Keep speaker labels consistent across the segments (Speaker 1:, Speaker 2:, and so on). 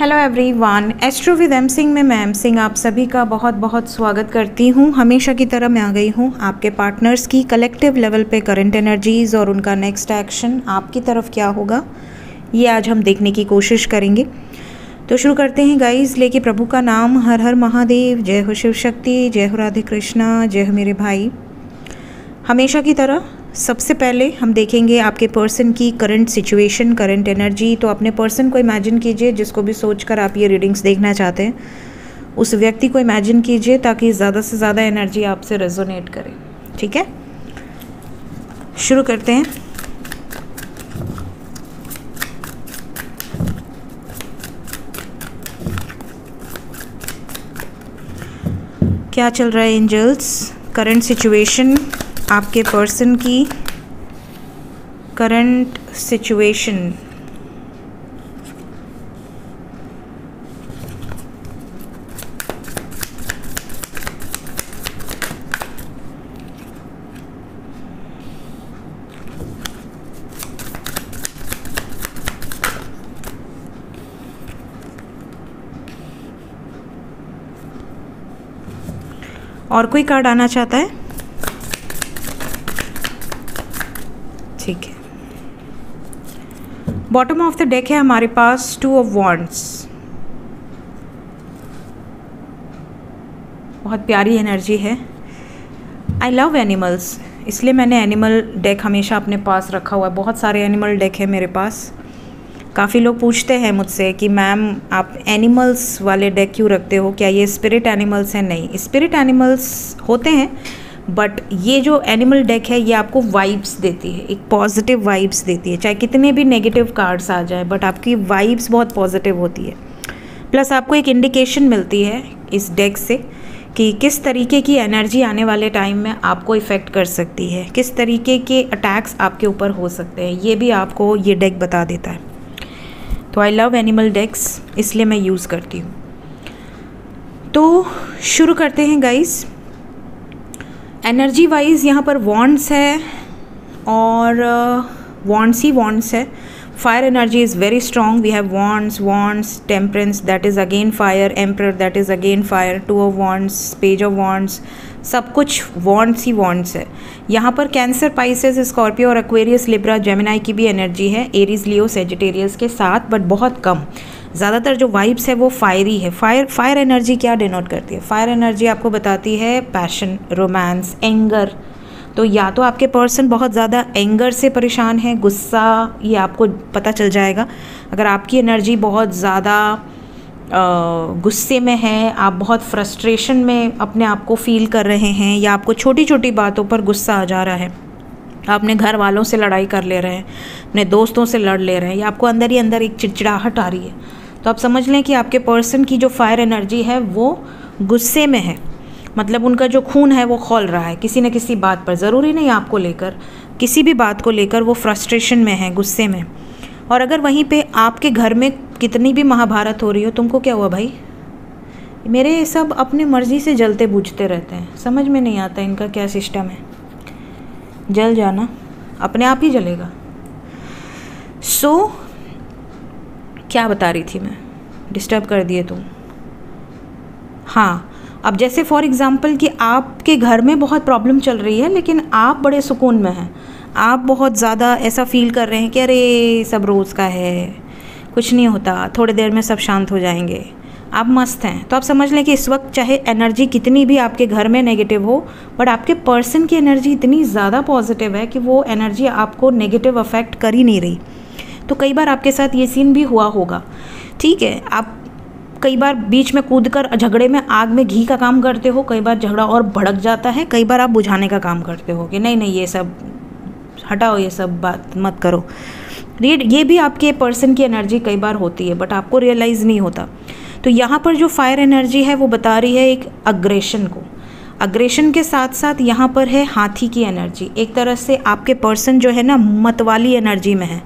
Speaker 1: Hello everyone, astro with M Singh में मैं M Singh आप सभी का बहुत बहुत स्वागत करती हूँ। हमेशा की तरह मैं आ गई हूँ आपके पार्टनर्स की कलेक्टिव लेवल पे करंट एनर्जीज़ और उनका नेक्स्ट एक्शन आपकी तरफ क्या होगा ये आज हम देखने की कोशिश करेंगे। तो शुरू करते हैं गाइस, लेके प्रभु का नाम। हर हर महादेव, जय हो शिव शक्ति, जय हो राधे कृष्णा, जय हो मेरे भाई। हमेशा की तरह सबसे पहले हम देखेंगे आपके पर्सन की करंट सिचुएशन, करंट एनर्जी। तो अपने पर्सन को इमेजिन कीजिए, जिसको भी सोचकर आप ये रीडिंग्स देखना चाहते हैं उस व्यक्ति को इमेजिन कीजिए ताकि ज़्यादा से ज़्यादा एनर्जी आपसे रेजोनेट करे। ठीक है, शुरू करते हैं। क्या चल रहा है एंजल्स? करंट सिचुएशन, आपके पर्सन की करंट सिचुएशन। और कोई कार्ड आना चाहता है? ठीक है, बॉटम ऑफ द डेक है हमारे पास टू ऑफ वॉन्ड्स। बहुत प्यारी एनर्जी है। आई लव एनिमल्स, इसलिए मैंने एनिमल डेक हमेशा अपने पास रखा हुआ है। बहुत सारे एनिमल डेक है मेरे पास। काफ़ी लोग पूछते हैं मुझसे कि मैम आप एनिमल्स वाले डेक क्यों रखते हो, क्या ये स्पिरिट एनिमल्स हैं? नहीं, स्पिरिट एनिमल्स होते हैं, बट ये जो एनिमल डेक है ये आपको वाइब्स देती है, एक पॉजिटिव वाइब्स देती है। चाहे कितने भी नेगेटिव कार्ड्स आ जाए, बट आपकी वाइब्स बहुत पॉजिटिव होती है। प्लस आपको एक इंडिकेशन मिलती है इस डेक से कि किस तरीके की एनर्जी आने वाले टाइम में आपको इफ़ेक्ट कर सकती है, किस तरीके के अटैक्स आपके ऊपर हो सकते हैं, ये भी आपको ये डेक बता देता है। तो आई लव एनिमल डेक्स, इसलिए मैं यूज़ करती हूँ। तो शुरू करते हैं गाइस। एनर्जी वाइज यहाँ पर वॉन्ड्स है और वॉन्ड्स ही वॉन्ड्स है। Fire energy is very strong. We have wands, temperance that is again fire, emperor that is again fire, two of wands, page of wands, सब कुछ वॉन्ड्स ही wands है। यहाँ पर कैंसर, पाइसेस, स्कॉर्पियो और Aquarius, Libra, Gemini की भी energy है, एरीज, लियो, सेजिटेरियस के साथ, बट बहुत कम। ज़्यादातर जो वाइब्स है वो फायरी है। फायर एनर्जी क्या डिनोट करती है? फायर एनर्जी आपको बताती है पैशन, रोमांस, एंगर। तो या तो आपके पर्सन बहुत ज़्यादा एंगर से परेशान है, गुस्सा, ये आपको पता चल जाएगा। अगर आपकी एनर्जी बहुत ज़्यादा गुस्से में है, आप बहुत फ्रस्ट्रेशन में अपने आप को फील कर रहे हैं, या आपको छोटी छोटी बातों पर गुस्सा आ जा रहा है, आप अपने घर वालों से लड़ाई कर ले रहे हैं, अपने दोस्तों से लड़ ले रहे हैं, या आपको अंदर ही अंदर एक चिड़चिड़ाहट आ रही है, तो आप समझ लें कि आपके पर्सन की जो फायर एनर्जी है वो गुस्से में है। मतलब उनका जो खून है वो खौल रहा है किसी न किसी बात पर। ज़रूरी नहीं आपको लेकर, किसी भी बात को लेकर वो फ्रस्ट्रेशन में है, गुस्से में। और अगर वहीं पे आपके घर में कितनी भी महाभारत हो रही हो, तुमको क्या हुआ भाई? मेरे सब अपनी मर्ज़ी से जलते बूझते रहते हैं, समझ में नहीं आता इनका क्या सिस्टम है। जल जाना, अपने आप ही जलेगा। सो क्या बता रही थी मैं? डिस्टर्ब कर दिए तुम। हाँ, अब जैसे फॉर एग्ज़ाम्पल कि आपके घर में बहुत प्रॉब्लम चल रही है, लेकिन आप बड़े सुकून में हैं। आप बहुत ज़्यादा ऐसा फील कर रहे हैं कि अरे सब रोज़ का है, कुछ नहीं होता, थोड़ी देर में सब शांत हो जाएंगे, आप मस्त हैं। तो आप समझ लें कि इस वक्त चाहे एनर्जी कितनी भी आपके घर में नेगेटिव हो, बट आपके पर्सन की एनर्जी इतनी ज़्यादा पॉजिटिव है कि वो एनर्जी आपको नेगेटिव अफेक्ट कर ही नहीं रही। तो कई बार आपके साथ ये सीन भी हुआ होगा, ठीक है। आप कई बार बीच में कूदकर झगड़े में आग में घी का काम करते हो, कई बार झगड़ा और भड़क जाता है, कई बार आप बुझाने का काम करते हो कि नहीं नहीं ये सब हटाओ, ये सब बात मत करो। ये भी आपके पर्सन की एनर्जी कई बार होती है, बट आपको रियलाइज़ नहीं होता। तो यहाँ पर जो फायर एनर्जी है वो बता रही है एक अग्रेशन को। अग्रेशन के साथ साथ यहाँ पर है हाथी की एनर्जी। एक तरह से आपके पर्सन जो है ना मतवाली एनर्जी में है,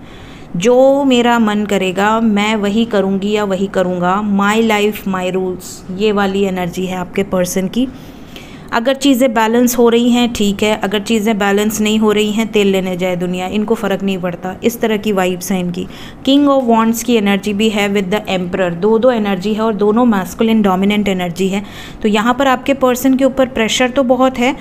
Speaker 1: जो मेरा मन करेगा मैं वही करूँगी या वही करूँगा, माई लाइफ माई रूल्स, ये वाली एनर्जी है आपके पर्सन की। अगर चीज़ें बैलेंस हो रही हैं ठीक है, अगर चीज़ें बैलेंस नहीं हो रही हैं तेल लेने जाए दुनिया, इनको फ़र्क नहीं पड़ता। इस तरह की वाइब्स हैं इनकी। किंग ऑफ वॉन्ड्स की एनर्जी भी है विद द एम्परर, दो एनर्जी है और दोनों मैस्कुलिन डोमिनेंट एनर्जी है। तो यहाँ पर आपके पर्सन के ऊपर प्रेशर तो बहुत है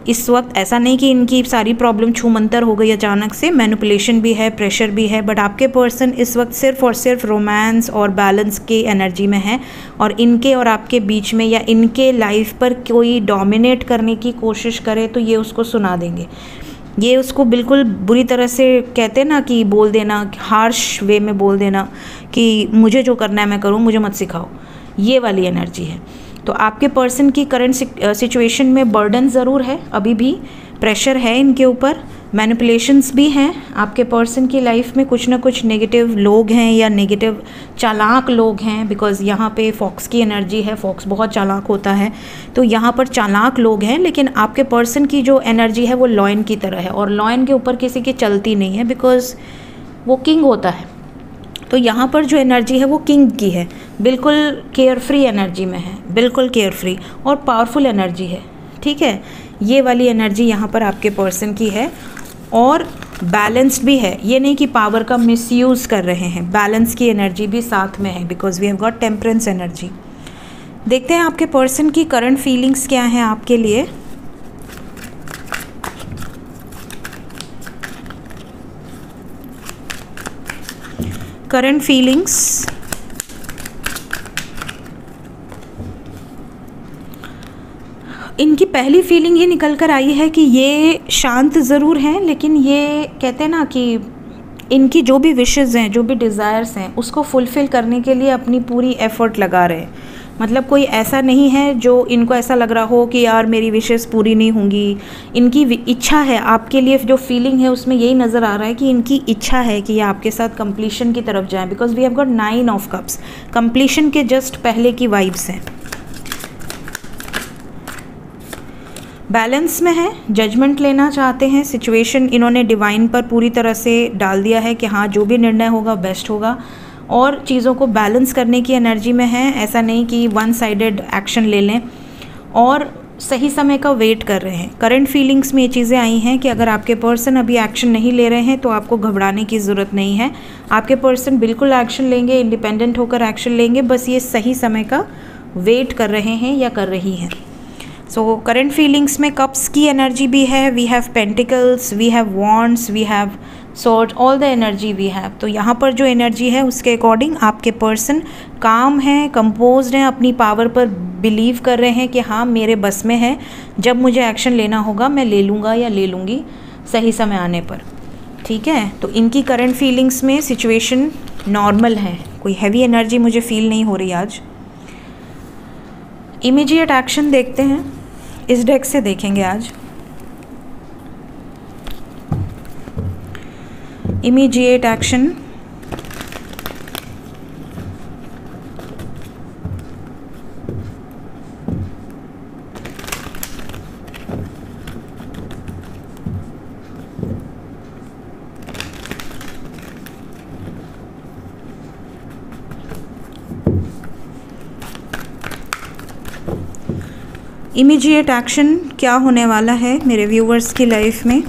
Speaker 1: इस वक्त। ऐसा नहीं कि इनकी सारी प्रॉब्लम छूमंतर हो गई अचानक से, मैनिपुलेशन भी है, प्रेशर भी है, बट आपके पर्सन इस वक्त सिर्फ और सिर्फ रोमांस और बैलेंस की एनर्जी में है। और इनके और आपके बीच में या इनके लाइफ पर कोई डोमिनेट करने की कोशिश करे तो ये उसको सुना देंगे, ये उसको बिल्कुल बुरी तरह से कहते हैं ना कि बोल देना, हार्श वे में बोल देना कि मुझे जो करना है मैं करूँ, मुझे मत सिखाओ, ये वाली एनर्जी है। तो आपके पर्सन की करंट सिचुएशन में बर्डन ज़रूर है, अभी भी प्रेशर है इनके ऊपर, मैनिपुलेशंस भी हैं। आपके पर्सन की लाइफ में कुछ ना कुछ नेगेटिव लोग हैं या नेगेटिव चालाक लोग हैं, बिकॉज़ यहाँ पे फॉक्स की एनर्जी है, फॉक्स बहुत चालाक होता है। तो यहाँ पर चालाक लोग हैं, लेकिन आपके पर्सन की जो एनर्जी है वो लॉयन की तरह है और लॉयन के ऊपर किसी की चलती नहीं है, बिकॉज़ वो किंग होता है। तो यहाँ पर जो एनर्जी है वो किंग की है, बिल्कुल केयर फ्री एनर्जी में है, बिल्कुल केयर फ्री और पावरफुल एनर्जी है। ठीक है, ये वाली एनर्जी यहाँ पर आपके पर्सन की है और बैलेंस्ड भी है। ये नहीं कि पावर का मिसयूज़ कर रहे हैं, बैलेंस की एनर्जी भी साथ में है, because we have got temperance energy. देखते हैं आपके पर्सन की करंट फीलिंग्स क्या हैं आपके लिए। करंट फीलिंग्स, इनकी पहली फीलिंग ये निकल कर आई है कि ये शांत ज़रूर हैं, लेकिन ये कहते हैं ना कि इनकी जो भी विशेज़ हैं, जो भी डिज़ायर्स हैं, उसको फुलफ़िल करने के लिए अपनी पूरी एफ़र्ट लगा रहे हैं। मतलब कोई ऐसा नहीं है जो इनको ऐसा लग रहा हो कि यार मेरी विशेज़ पूरी नहीं होंगी। इनकी इच्छा है आपके लिए, जो फीलिंग है उसमें यही नज़र आ रहा है कि इनकी इच्छा है कि ये आपके साथ कंप्लीशन की तरफ जाएं, because we have got 9 of cups, completion के जस्ट पहले की वाइब्स हैं। बैलेंस में है, जजमेंट लेना चाहते हैं, सिचुएशन इन्होंने डिवाइन पर पूरी तरह से डाल दिया है कि हाँ जो भी निर्णय होगा बेस्ट होगा, और चीज़ों को बैलेंस करने की एनर्जी में है। ऐसा नहीं कि वन साइडेड एक्शन ले लें, और सही समय का वेट कर रहे हैं। करंट फीलिंग्स में ये चीज़ें आई हैं कि अगर आपके पर्सन अभी एक्शन नहीं ले रहे हैं तो आपको घबराने की ज़रूरत नहीं है। आपके पर्सन बिल्कुल एक्शन लेंगे, इंडिपेंडेंट होकर एक्शन लेंगे, बस ये सही समय का वेट कर रहे हैं या कर रही हैं। सो करंट फीलिंग्स में कप्स की एनर्जी भी है, we have pentacles, we have wands, we have sword, all the energy we have. तो यहाँ पर जो एनर्जी है उसके अकॉर्डिंग आपके पर्सन काम हैं, कंपोज्ड हैं, अपनी पावर पर बिलीव कर रहे हैं कि हाँ मेरे बस में है, जब मुझे एक्शन लेना होगा मैं ले लूँगा या ले लूँगी सही समय आने पर। ठीक है, तो इनकी करंट फीलिंग्स में सिचुएशन नॉर्मल है, कोई हैवी एनर्जी मुझे फील नहीं हो रही आज। इमीडिएट एक्शन देखते हैं, इस डेक से देखेंगे आज। इमीडिएट एक्शन, इमीडिएट एक्शन क्या होने वाला है मेरे व्यूवर्स की लाइफ में।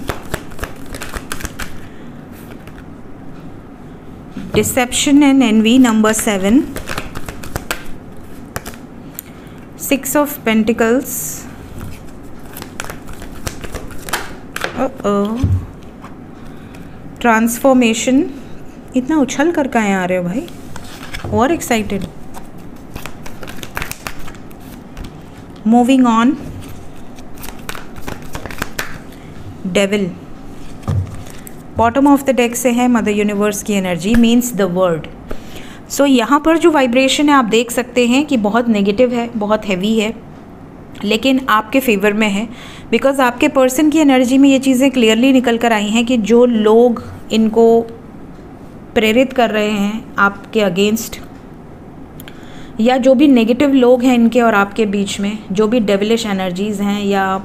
Speaker 1: Deception and envy number 7, 6 of pentacles, transformation. इतना उछल कर कहाँ आ रहे हो भाई, और excited. Moving on, devil. Bottom of the deck से है मदर यूनिवर्स की energy, means the word. So यहाँ पर जो वाइब्रेशन है आप देख सकते हैं कि बहुत नेगेटिव है, बहुत हैवी है, लेकिन आपके फेवर में है, बिकॉज आपके पर्सन की एनर्जी में ये चीज़ें क्लियरली निकल कर आई हैं कि जो लोग इनको प्रेरित कर रहे हैं आपके अगेंस्ट, या जो भी नेगेटिव लोग हैं इनके और आपके बीच में, जो भी डेविलिश एनर्जीज़ हैं या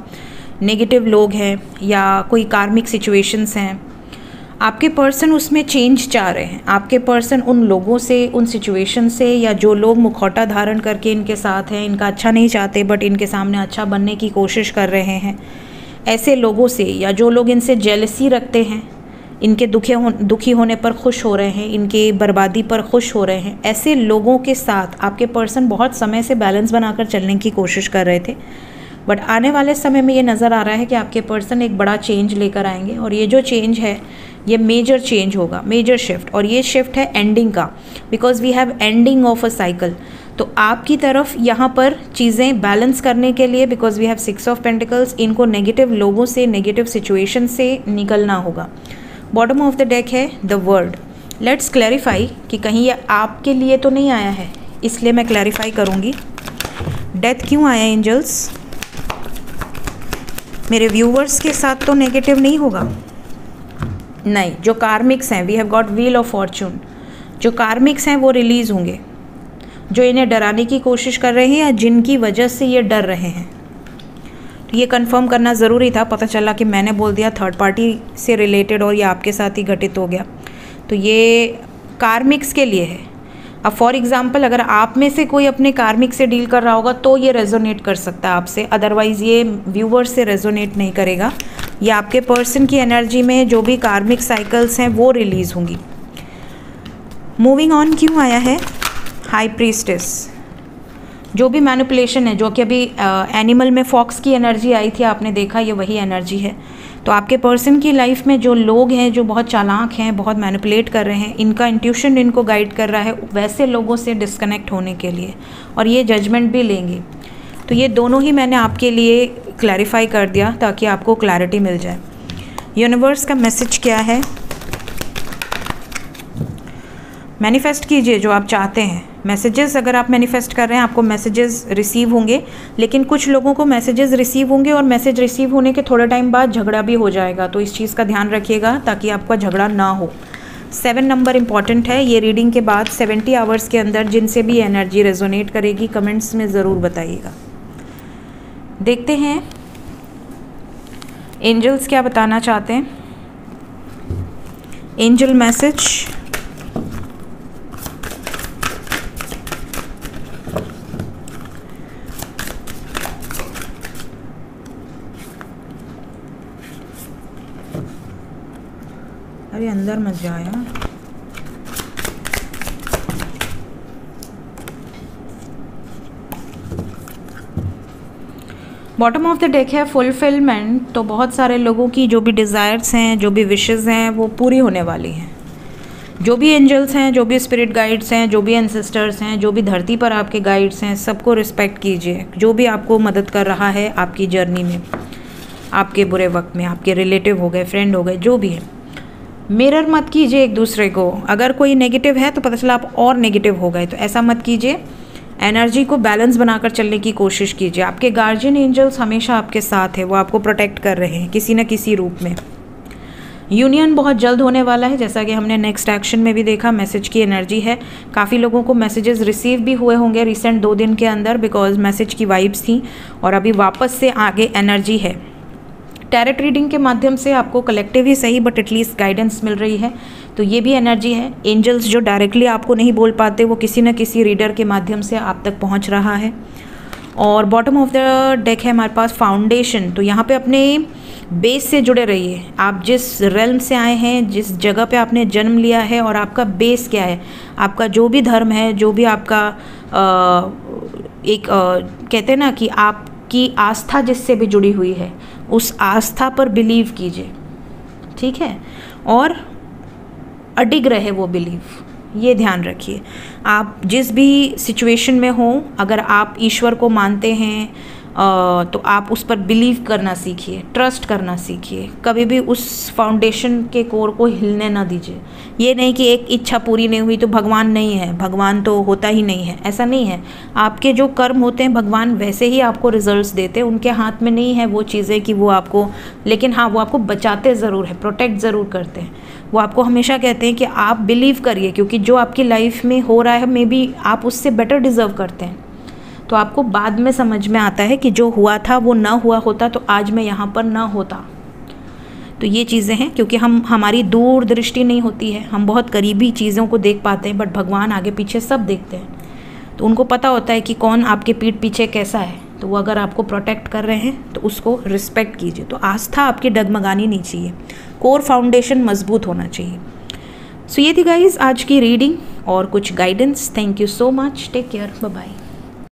Speaker 1: नेगेटिव लोग हैं या कोई कार्मिक सिचुएशंस हैं, आपके पर्सन उसमें चेंज चाह रहे हैं। आपके पर्सन उन लोगों से, उन सिचुएशन से, या जो लोग मुखौटा धारण करके इनके साथ हैं, इनका अच्छा नहीं चाहते बट इनके सामने अच्छा बनने की कोशिश कर रहे हैं, ऐसे लोगों से, या जो लोग इनसे जेलसी रखते हैं, इनके दुखी होने पर खुश हो रहे हैं, इनके बर्बादी पर खुश हो रहे हैं, ऐसे लोगों के साथ आपके पर्सन बहुत समय से बैलेंस बनाकर चलने की कोशिश कर रहे थे। बट आने वाले समय में ये नज़र आ रहा है कि आपके पर्सन एक बड़ा चेंज लेकर आएंगे, और ये जो चेंज है ये मेजर चेंज होगा, मेजर शिफ्ट, और ये शिफ्ट है एंडिंग का, because we have ending of a cycle. तो आपकी तरफ यहाँ पर चीज़ें बैलेंस करने के लिए, because we have 6 of pentacles, इनको नेगेटिव लोगों से, नेगेटिव सिचुएशन से निकलना होगा। बॉटम ऑफ द डेक है द वर्ड। लेट्स क्लैरिफाई कि कहीं ये आपके लिए तो नहीं आया है, इसलिए मैं क्लैरिफाई करूँगी। डेथ क्यों आया एंजल्स? मेरे व्यूवर्स के साथ तो नेगेटिव नहीं होगा, नहीं। जो कार्मिक्स हैं, we have got wheel of fortune, जो कार्मिक्स हैं वो रिलीज़ होंगे, जो इन्हें डराने की कोशिश कर रहे हैं या जिनकी वजह से ये डर रहे हैं। तो ये कंफर्म करना ज़रूरी था, पता चला कि मैंने बोल दिया थर्ड पार्टी से रिलेटेड और ये आपके साथ ही घटित हो गया। तो ये कार्मिक्स के लिए है। अब फॉर एग्ज़ाम्पल अगर आप में से कोई अपने कार्मिक से डील कर रहा होगा तो ये रेजोनेट कर सकता है आपसे, अदरवाइज़ ये व्यूवर्स से रेजोनेट नहीं करेगा। ये आपके पर्सन की एनर्जी में जो भी कार्मिक साइकिल्स हैं वो रिलीज़ होंगी। मूविंग ऑन क्यों आया है हाई प्रीस्टेस? जो भी मैनिपुलेशन है, जो कि अभी एनिमल में फॉक्स की एनर्जी आई थी, आपने देखा, ये वही एनर्जी है। तो आपके पर्सन की लाइफ में जो लोग हैं जो बहुत चालाक हैं, बहुत मैनिपुलेट कर रहे हैं, इनका इंट्यूशन इनको गाइड कर रहा है वैसे लोगों से डिस्कनेक्ट होने के लिए, और ये जजमेंट भी लेंगे। तो ये दोनों ही मैंने आपके लिए क्लैरिफाई कर दिया ताकि आपको क्लैरिटी मिल जाए। यूनिवर्स का मैसेज क्या है? मैनिफेस्ट कीजिए जो आप चाहते हैं। मैसेजेस अगर आप मैनिफेस्ट कर रहे हैं आपको मैसेजेस रिसीव होंगे, लेकिन कुछ लोगों को मैसेजेस रिसीव होंगे और मैसेज रिसीव होने के थोड़े टाइम बाद झगड़ा भी हो जाएगा, तो इस चीज़ का ध्यान रखिएगा ताकि आपका झगड़ा ना हो। 7 नंबर इंपॉर्टेंट है। ये रीडिंग के बाद 70 आवर्स के अंदर जिनसे भी एनर्जी रेजोनेट करेगी कमेंट्स में ज़रूर बताइएगा। देखते हैं एंजल्स क्या बताना चाहते हैं। Angel message. अरे अंदर मत जाया। बॉटम ऑफ द डेक है फुलफिलमेंट। तो बहुत सारे लोगों की जो भी डिज़ायर्स हैं, जो भी विशेज़ हैं वो पूरी होने वाली हैं। जो भी एंजल्स हैं, जो भी स्पिरिट गाइड्स हैं, जो भी एंसेस्टर्स हैं, जो भी धरती पर आपके गाइड्स हैं, सबको रिस्पेक्ट कीजिए। जो भी आपको मदद कर रहा है आपकी जर्नी में, आपके बुरे वक्त में, आपके रिलेटिव हो गए, फ्रेंड हो गए, जो भी है, मिरर मत कीजिए एक दूसरे को। अगर कोई नेगेटिव है तो पता चला आप और नेगेटिव हो गए, तो ऐसा मत कीजिए। एनर्जी को बैलेंस बनाकर चलने की कोशिश कीजिए। आपके गार्जियन एंजल्स हमेशा आपके साथ है, वो आपको प्रोटेक्ट कर रहे हैं किसी न किसी रूप में। यूनियन बहुत जल्द होने वाला है, जैसा कि हमने नेक्स्ट एक्शन में भी देखा। मैसेज की एनर्जी है। काफ़ी लोगों को मैसेजेस रिसीव भी हुए होंगे रिसेंट 2 दिन के अंदर, बिकॉज मैसेज की वाइब्स थी और अभी वापस से आगे एनर्जी है। टैरेट रीडिंग के माध्यम से आपको कलेक्टिव ही सही बट एटलीस्ट गाइडेंस मिल रही है, तो ये भी एनर्जी है। एंजल्स जो डायरेक्टली आपको नहीं बोल पाते वो किसी न किसी रीडर के माध्यम से आप तक पहुंच रहा है। और बॉटम ऑफ द डेक है हमारे पास फाउंडेशन। तो यहाँ पे अपने बेस से जुड़े रहिए। आप जिस रेल्म से आए हैं, जिस जगह पे आपने जन्म लिया है, और आपका बेस क्या है, आपका जो भी धर्म है, जो भी आपका कहते हैं ना कि आपकी आस्था जिससे भी जुड़ी हुई है, उस आस्था पर बिलीव कीजिए, ठीक है, और अडिग रहे वो बिलीव, ये ध्यान रखिए। आप जिस भी सिचुएशन में हो, अगर आप ईश्वर को मानते हैं तो आप उस पर बिलीव करना सीखिए, ट्रस्ट करना सीखिए। कभी भी उस फाउंडेशन के कोर को हिलने ना दीजिए। ये नहीं कि एक इच्छा पूरी नहीं हुई तो भगवान नहीं है, भगवान तो होता ही नहीं है, ऐसा नहीं है। आपके जो कर्म होते हैं भगवान वैसे ही आपको रिजल्ट्स देते हैं, उनके हाथ में नहीं है वो चीज़ें कि वो आपको, लेकिन हाँ वो आपको बचाते ज़रूर है, प्रोटेक्ट ज़रूर करते हैं। वो आपको हमेशा कहते हैं कि आप बिलीव करिए, क्योंकि जो आपकी लाइफ में हो रहा है मे बी आप उससे बेटर डिज़र्व करते हैं। तो आपको बाद में समझ में आता है कि जो हुआ था वो ना हुआ होता तो आज मैं यहाँ पर ना होता। तो ये चीज़ें हैं, क्योंकि हमारी दूरदृष्टि नहीं होती है, हम बहुत करीबी चीज़ों को देख पाते हैं, बट भगवान आगे पीछे सब देखते हैं। तो उनको पता होता है कि कौन आपके पीठ पीछे कैसा है, तो वो अगर आपको प्रोटेक्ट कर रहे हैं तो उसको रिस्पेक्ट कीजिए। तो आस्था आपकी डगमगानी नहीं चाहिए, कोर फाउंडेशन मजबूत होना चाहिए। सो ये थी गाइज आज की रीडिंग और कुछ guidance. Thank you so much, take care, bye bye.